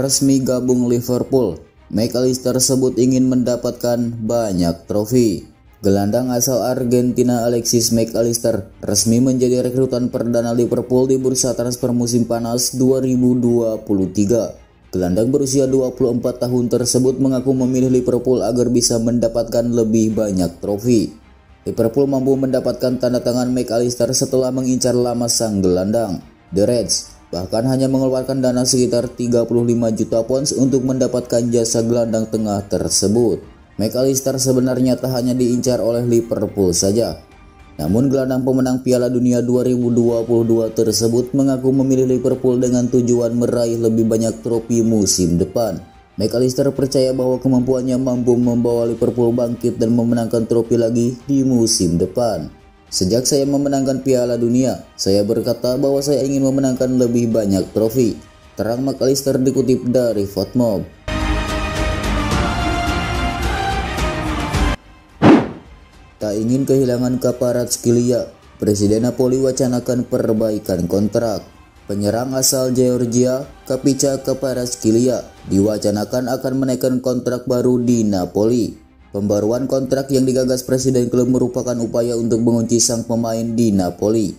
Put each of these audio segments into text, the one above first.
resmi gabung Liverpool. McAllister sebut ingin mendapatkan banyak trofi. Gelandang asal Argentina Alexis McAllister resmi menjadi rekrutan perdana Liverpool di bursa transfer musim panas 2023. Gelandang berusia 24 tahun tersebut mengaku memilih Liverpool agar bisa mendapatkan lebih banyak trofi. Liverpool mampu mendapatkan tanda tangan McAllister setelah mengincar lama sang gelandang. The Reds bahkan hanya mengeluarkan dana sekitar 35 juta pounds untuk mendapatkan jasa gelandang tengah tersebut. McAllister sebenarnya tak hanya diincar oleh Liverpool saja. Namun gelandang pemenang Piala Dunia 2022 tersebut mengaku memilih Liverpool dengan tujuan meraih lebih banyak trofi musim depan. McAllister percaya bahwa kemampuannya mampu membawa Liverpool bangkit dan memenangkan trofi lagi di musim depan. Sejak saya memenangkan Piala Dunia, saya berkata bahwa saya ingin memenangkan lebih banyak trofi, terang McAllister dikutip dari FotMob. Tak ingin kehilangan Kvaratskhelia, Presiden Napoli wacanakan perbaikan kontrak. Penyerang asal Georgia, Khvicha Kvaratskhelia, diwacanakan akan menaikkan kontrak baru di Napoli. Pembaruan kontrak yang digagas Presiden klub merupakan upaya untuk mengunci sang pemain di Napoli.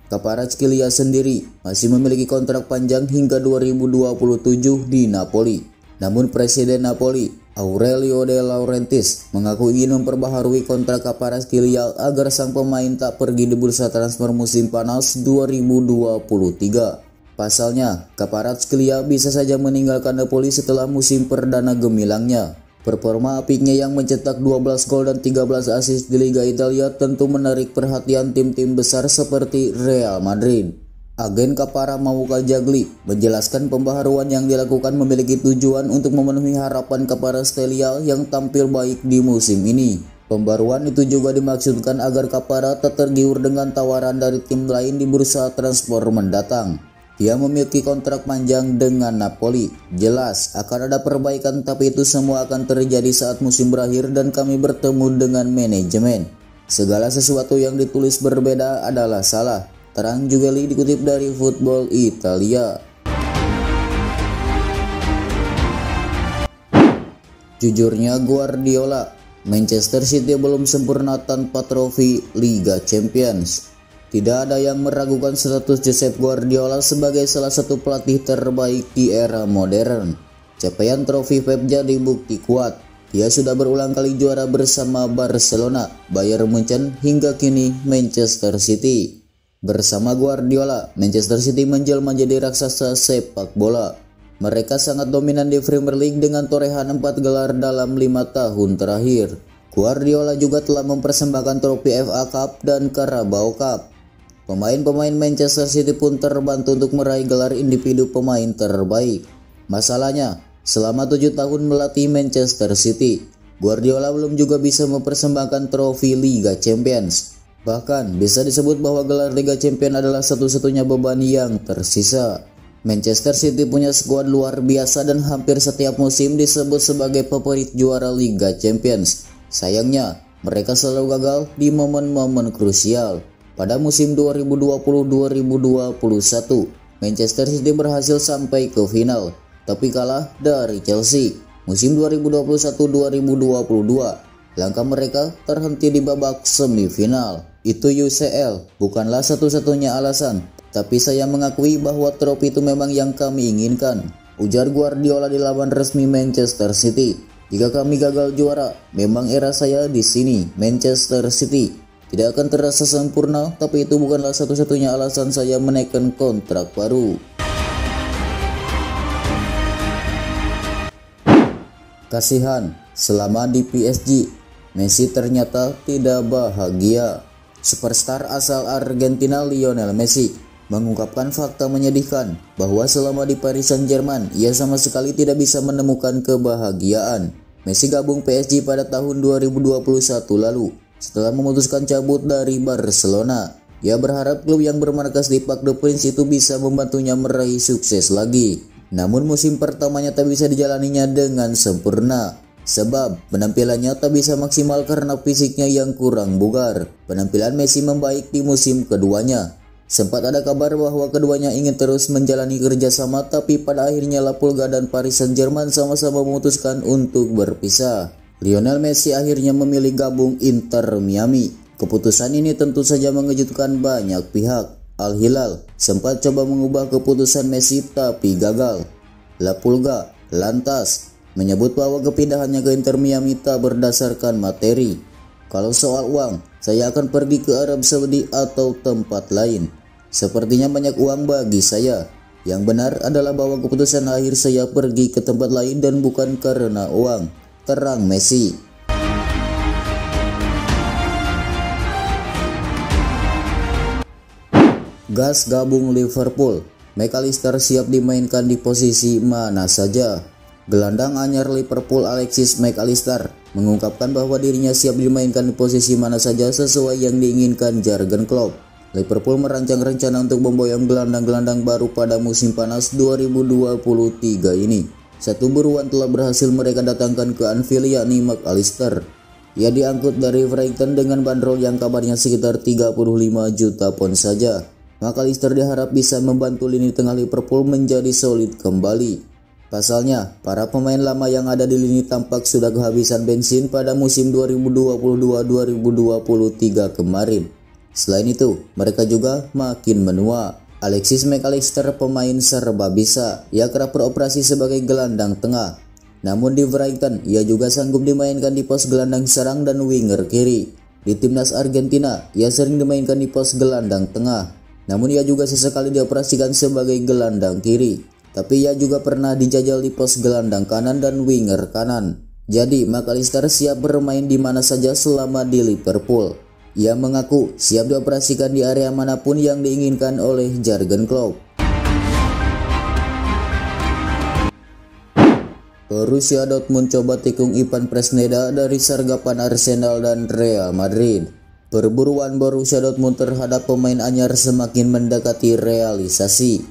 Kvaratskhelia sendiri masih memiliki kontrak panjang hingga 2027 di Napoli. Namun Presiden Napoli, Aurelio De Laurentiis, mengaku ingin memperbaharui kontrak Kvaratskhelia agar sang pemain tak pergi di bursa transfer musim panas 2023. Pasalnya, Kvaratskhelia bisa saja meninggalkan Napoli setelah musim perdana gemilangnya. Performa apiknya yang mencetak 12 gol dan 13 assist di Liga Italia tentu menarik perhatian tim-tim besar seperti Real Madrid. Agen Kapara Mauka Jagli menjelaskan pembaharuan yang dilakukan memiliki tujuan untuk memenuhi harapan Kvaratskhelia yang tampil baik di musim ini. Pembaruan itu juga dimaksudkan agar Kapara tak tergiur dengan tawaran dari tim lain di bursa transfer mendatang. Dia memiliki kontrak panjang dengan Napoli. Jelas akan ada perbaikan, tapi itu semua akan terjadi saat musim berakhir dan kami bertemu dengan manajemen. Segala sesuatu yang ditulis berbeda adalah salah, terang Jugeli dikutip dari Football Italia. Jujurnya Guardiola, Manchester City belum sempurna tanpa trofi Liga Champions. Tidak ada yang meragukan status Josep Guardiola sebagai salah satu pelatih terbaik di era modern. Capaian trofi Pep jadi bukti kuat. Dia sudah berulang kali juara bersama Barcelona, Bayern Munchen, hingga kini Manchester City. Bersama Guardiola, Manchester City menjelma menjadi raksasa sepak bola. Mereka sangat dominan di Premier League dengan torehan 4 gelar dalam 5 tahun terakhir. Guardiola juga telah mempersembahkan trofi FA Cup dan Carabao Cup. Pemain-pemain Manchester City pun terbantu untuk meraih gelar individu pemain terbaik. Masalahnya, selama 7 tahun melatih Manchester City, Guardiola belum juga bisa mempersembahkan trofi Liga Champions. Bahkan, bisa disebut bahwa gelar Liga Champions adalah satu-satunya beban yang tersisa. Manchester City punya skuad luar biasa dan hampir setiap musim disebut sebagai favorit juara Liga Champions. Sayangnya, mereka selalu gagal di momen-momen krusial. Pada musim 2020-2021, Manchester City berhasil sampai ke final, tapi kalah dari Chelsea. Musim 2021-2022, langkah mereka terhenti di babak semifinal. Itu UCL, bukanlah satu-satunya alasan, tapi saya mengakui bahwa trofi itu memang yang kami inginkan, ujar Guardiola di laman resmi Manchester City. Jika kami gagal juara, memang era saya di sini, Manchester City. Tidak akan terasa sempurna, tapi itu bukanlah satu-satunya alasan saya menaikkan kontrak baru. Kasihan, selama di PSG, Messi ternyata tidak bahagia. Superstar asal Argentina Lionel Messi mengungkapkan fakta menyedihkan bahwa selama di Paris Saint-Germain, ia sama sekali tidak bisa menemukan kebahagiaan. Messi gabung PSG pada tahun 2021 lalu. Setelah memutuskan cabut dari Barcelona, ia berharap klub yang bermarkas di Parc des Princes itu bisa membantunya meraih sukses lagi. Namun musim pertamanya tak bisa dijalaninya dengan sempurna, sebab penampilannya tak bisa maksimal karena fisiknya yang kurang bugar. Penampilan Messi membaik di musim keduanya. Sempat ada kabar bahwa keduanya ingin terus menjalani kerjasama, tapi pada akhirnya La Pulga dan Paris Saint-Germain sama-sama memutuskan untuk berpisah. Lionel Messi akhirnya memilih gabung Inter Miami. Keputusan ini tentu saja mengejutkan banyak pihak. Al Hilal sempat coba mengubah keputusan Messi tapi gagal. La Pulga lantas menyebut bahwa kepindahannya ke Inter Miami tak berdasarkan materi. Kalau soal uang, saya akan pergi ke Arab Saudi atau tempat lain. Sepertinya banyak uang bagi saya. Yang benar adalah bahwa keputusan akhir saya pergi ke tempat lain dan bukan karena uang, terang Messi. Gas gabung Liverpool. McAllister siap dimainkan di posisi mana saja. Gelandang anyar Liverpool Alexis McAllister mengungkapkan bahwa dirinya siap dimainkan di posisi mana saja sesuai yang diinginkan Jurgen Klopp. Liverpool merancang rencana untuk memboyong gelandang-gelandang baru pada musim panas 2023 ini. Satu buruan telah berhasil mereka datangkan ke Anfield, yakni McAllister. Ia diangkut dari Brighton dengan bandrol yang kabarnya sekitar 35 juta pound saja. McAllister diharap bisa membantu lini tengah Liverpool menjadi solid kembali. Pasalnya, para pemain lama yang ada di lini tampak sudah kehabisan bensin pada musim 2022-2023 kemarin. Selain itu, mereka juga makin menua. Alexis McAllister pemain serba bisa. Ia kerap beroperasi sebagai gelandang tengah. Namun di Brighton, ia juga sanggup dimainkan di pos gelandang serang dan winger kiri. Di timnas Argentina, ia sering dimainkan di pos gelandang tengah. Namun ia juga sesekali dioperasikan sebagai gelandang kiri. Tapi ia juga pernah dijajal di pos gelandang kanan dan winger kanan. Jadi McAllister siap bermain di mana saja selama di Liverpool. Ia mengaku siap dioperasikan di area manapun yang diinginkan oleh Jurgen Klopp. Borussia Dortmund coba tikung Ivan Presneda dari sergapan Arsenal dan Real Madrid. Perburuan Borussia Dortmund terhadap pemain anyar semakin mendekati realisasi.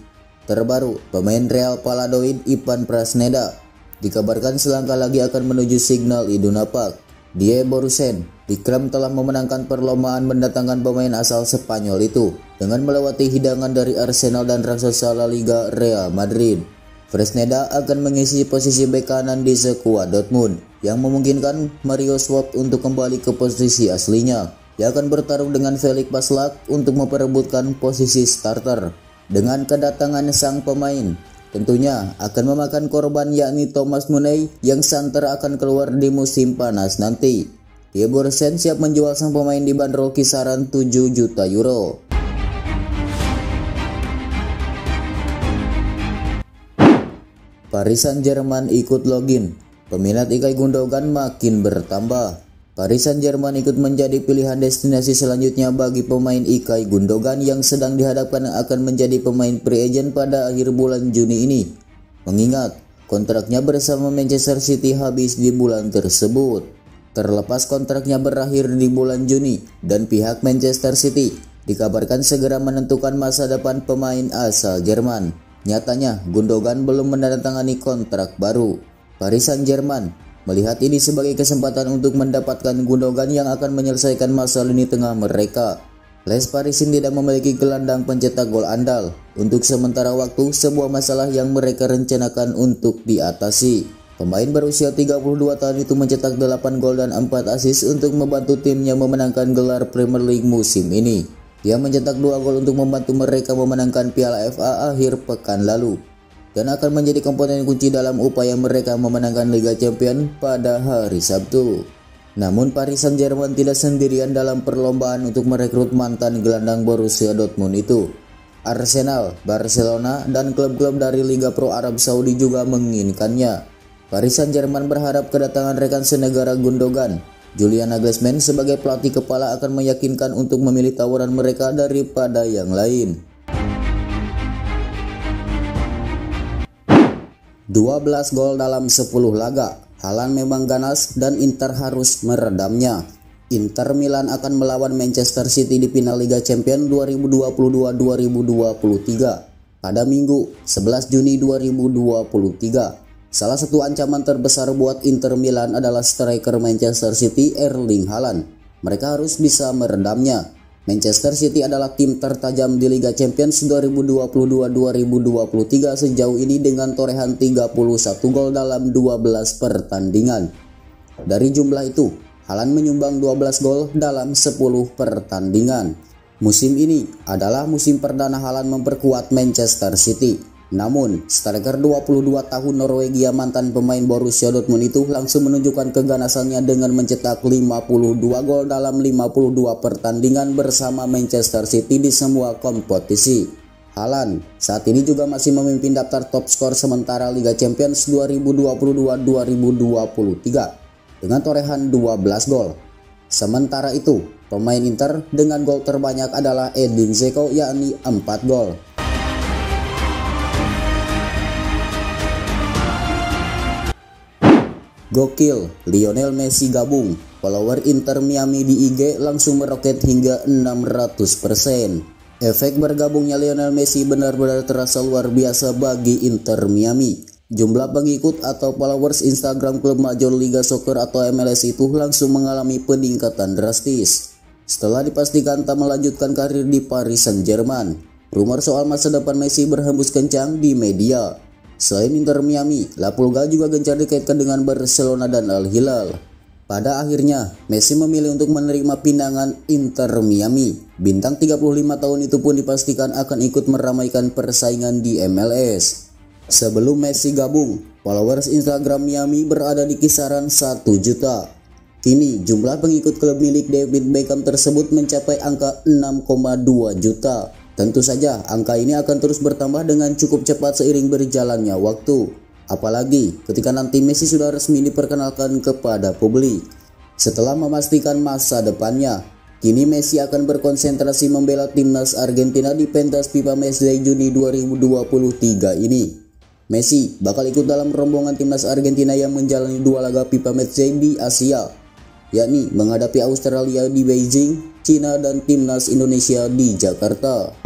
Terbaru, pemain Real Valladolid Ivan Presneda dikabarkan selangkah lagi akan menuju Signal Iduna Park. Die Borussen diklaim telah memenangkan perlombaan mendatangkan pemain asal Spanyol itu dengan melewati hidangan dari Arsenal dan raksasa La Liga Real Madrid. Presneda akan mengisi posisi bek kanan di skuad Dortmund yang memungkinkan Mario Schwab untuk kembali ke posisi aslinya. Ia akan bertarung dengan Felix Baslak untuk memperebutkan posisi starter. Dengan kedatangan sang pemain, tentunya akan memakan korban, yakni Thomas Munnay yang santer akan keluar di musim panas nanti. Die Borussen siap menjual sang pemain di bandrol kisaran 7 juta euro. Paris Saint-Germain ikut login. Peminat Ilkay Gundogan makin bertambah. Paris Saint-Germain ikut menjadi pilihan destinasi selanjutnya bagi pemain Ilkay Gundogan yang sedang dihadapkan akan menjadi pemain free agent pada akhir bulan Juni ini. Mengingat kontraknya bersama Manchester City habis di bulan tersebut. Terlepas kontraknya berakhir di bulan Juni dan pihak Manchester City dikabarkan segera menentukan masa depan pemain asal Jerman. Nyatanya Gundogan belum menandatangani kontrak baru. Paris Saint-Germain melihat ini sebagai kesempatan untuk mendapatkan Gundogan yang akan menyelesaikan masa lini tengah mereka. Les Parisin tidak memiliki gelandang pencetak gol andal. Untuk sementara waktu, sebuah masalah yang mereka rencanakan untuk diatasi. Pemain berusia 32 tahun itu mencetak 8 gol dan 4 assist untuk membantu timnya memenangkan gelar Premier League musim ini. Dia mencetak 2 gol untuk membantu mereka memenangkan Piala FA akhir pekan lalu dan akan menjadi komponen kunci dalam upaya mereka memenangkan Liga Champions pada hari Sabtu. Namun Paris Saint-Germain tidak sendirian dalam perlombaan untuk merekrut mantan gelandang Borussia Dortmund itu. Arsenal, Barcelona, dan klub-klub dari Liga Pro Arab Saudi juga menginginkannya. Paris Saint-Germain berharap kedatangan rekan senegara Gundogan, Julian Nagelsmann sebagai pelatih kepala akan meyakinkan untuk memilih tawaran mereka daripada yang lain. 12 gol dalam 10 laga. Haaland memang ganas dan Inter harus meredamnya. Inter Milan akan melawan Manchester City di final Liga Champions 2022-2023 pada Minggu 11 Juni 2023. Salah satu ancaman terbesar buat Inter Milan adalah striker Manchester City Erling Haaland. Mereka harus bisa meredamnya. Manchester City adalah tim tertajam di Liga Champions 2022-2023 sejauh ini dengan torehan 31 gol dalam 12 pertandingan. Dari jumlah itu, Haaland menyumbang 12 gol dalam 10 pertandingan. Musim ini adalah musim perdana Haaland memperkuat Manchester City. Namun, striker 22 tahun Norwegia mantan pemain Borussia Dortmund itu langsung menunjukkan keganasannya dengan mencetak 52 gol dalam 52 pertandingan bersama Manchester City di semua kompetisi. Haaland saat ini juga masih memimpin daftar top skor sementara Liga Champions 2022-2023 dengan torehan 12 gol. Sementara itu, pemain Inter dengan gol terbanyak adalah Edin Dzeko yakni 4 gol. Gokil, Lionel Messi gabung. Follower Inter Miami di IG langsung meroket hingga 600%. Efek bergabungnya Lionel Messi benar-benar terasa luar biasa bagi Inter Miami. Jumlah pengikut atau followers Instagram klub Major Liga Soccer atau MLS itu langsung mengalami peningkatan drastis. Setelah dipastikan tak melanjutkan karir di Paris Saint-Germain, rumor soal masa depan Messi berhembus kencang di media. Selain Inter Miami, La Pulga juga gencar dikaitkan dengan Barcelona dan Al Hilal. Pada akhirnya, Messi memilih untuk menerima pinangan Inter Miami. Bintang 35 tahun itu pun dipastikan akan ikut meramaikan persaingan di MLS. Sebelum Messi gabung, followers Instagram Miami berada di kisaran 1 juta. Kini, jumlah pengikut klub milik David Beckham tersebut mencapai angka 6,2 juta. Tentu saja angka ini akan terus bertambah dengan cukup cepat seiring berjalannya waktu. Apalagi ketika nanti Messi sudah resmi diperkenalkan kepada publik. Setelah memastikan masa depannya, kini Messi akan berkonsentrasi membela timnas Argentina di pentas FIFA Matchday Juni 2023 ini. Messi bakal ikut dalam rombongan timnas Argentina yang menjalani 2 laga FIFA Matchday di Asia, yakni menghadapi Australia di Beijing, Cina dan timnas Indonesia di Jakarta.